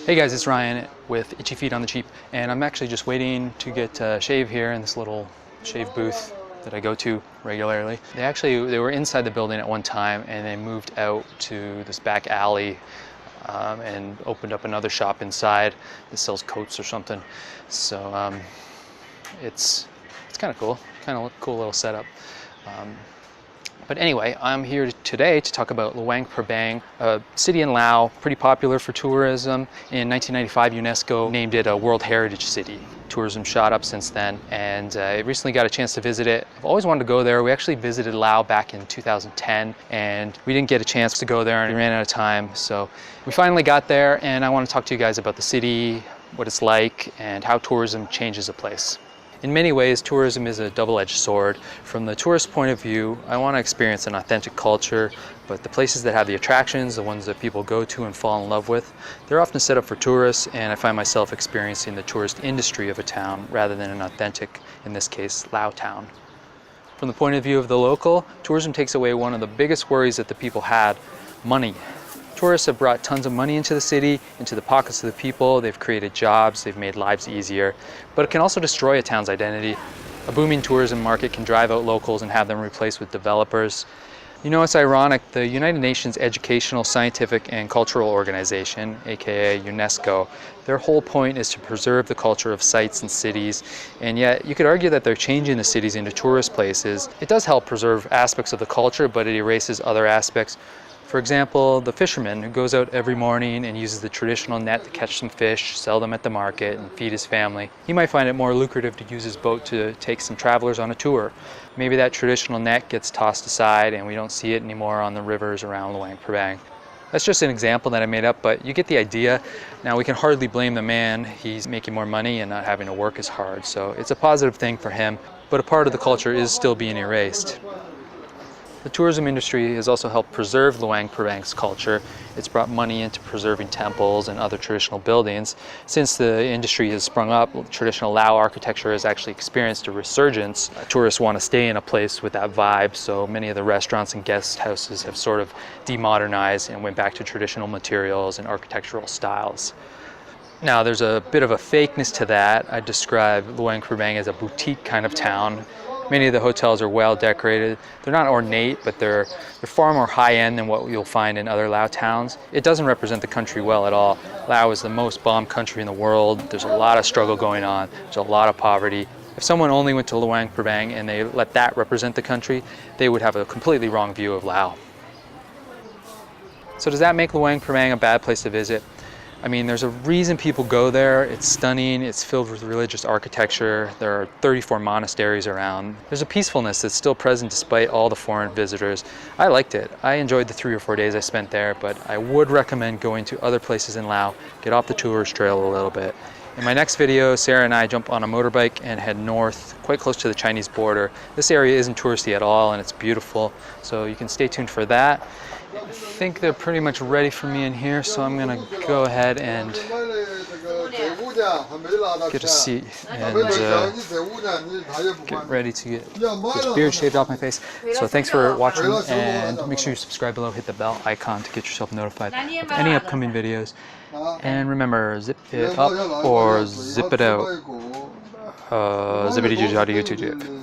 Hey guys, it's Ryan with Itchy Feet on the Cheap, and I'm actually just waiting to get a shave here in this little shave booth that I go to regularly. They were inside the building at one time, and they moved out to this back alley and opened up another shop inside that sells coats or something. So it's kind of cool, cool little setup. But anyway, I'm here today to talk about Luang Prabang, a city in Laos, pretty popular for tourism. In 1995, UNESCO named it a World Heritage City. Tourism shot up since then, and I recently got a chance to visit it. I've always wanted to go there. We actually visited Laos back in 2010, and we didn't get a chance to go there, and we ran out of time. So we finally got there, and I want to talk to you guys about the city, what it's like, and how tourism changes a place. In many ways, tourism is a double-edged sword. From the tourist point of view, I want to experience an authentic culture, but the places that have the attractions, the ones that people go to and fall in love with, they're often set up for tourists, and I find myself experiencing the tourist industry of a town rather than an authentic, in this case, Lao town. From the point of view of the local, tourism takes away one of the biggest worries that the people had: money. Tourists have brought tons of money into the city, into the pockets of the people. They've created jobs, they've made lives easier, but it can also destroy a town's identity. A booming tourism market can drive out locals and have them replaced with developers. You know, it's ironic, the United Nations Educational, Scientific, and Cultural Organization, aka UNESCO, their whole point is to preserve the culture of sites and cities, and yet you could argue that they're changing the cities into tourist places. It does help preserve aspects of the culture, but it erases other aspects. For example, the fisherman who goes out every morning and uses the traditional net to catch some fish, sell them at the market, and feed his family. He might find it more lucrative to use his boat to take some travelers on a tour. Maybe that traditional net gets tossed aside and we don't see it anymore on the rivers around Luang Prabang. That's just an example that I made up, but you get the idea. Now, we can hardly blame the man. He's making more money and not having to work as hard, so it's a positive thing for him, but a part of the culture is still being erased. The tourism industry has also helped preserve Luang Prabang's culture. It's brought money into preserving temples and other traditional buildings. Since the industry has sprung up, traditional Lao architecture has actually experienced a resurgence. Tourists want to stay in a place with that vibe, so many of the restaurants and guest houses have sort of demodernized and went back to traditional materials and architectural styles. Now, there's a bit of a fakeness to that. I describe Luang Prabang as a boutique kind of town. Many of the hotels are well decorated. They're not ornate, but they're far more high-end than what you'll find in other Lao towns. It doesn't represent the country well at all. Lao is the most bombed country in the world. There's a lot of struggle going on. There's a lot of poverty. If someone only went to Luang Prabang and they let that represent the country, they would have a completely wrong view of Lao. So does that make Luang Prabang a bad place to visit? I mean, there's a reason people go there. It's stunning, it's filled with religious architecture. There are 34 monasteries around. There's a peacefulness that's still present despite all the foreign visitors. I liked it. I enjoyed the 3 or 4 days I spent there, but I would recommend going to other places in Laos, get off the tourist trail a little bit. In my next video, Sarah and I jump on a motorbike and head north, quite close to the Chinese border. This area isn't touristy at all, and it's beautiful, so you can stay tuned for that. I think they're pretty much ready for me in here, so I'm gonna go ahead and get a seat and get ready to get this beard shaved off my face. So thanks for watching, and make sure you subscribe below, hit the bell icon to get yourself notified of any upcoming videos. And remember, zip it up or zip it out. Zippity-doo-dah-doo-doo-doo.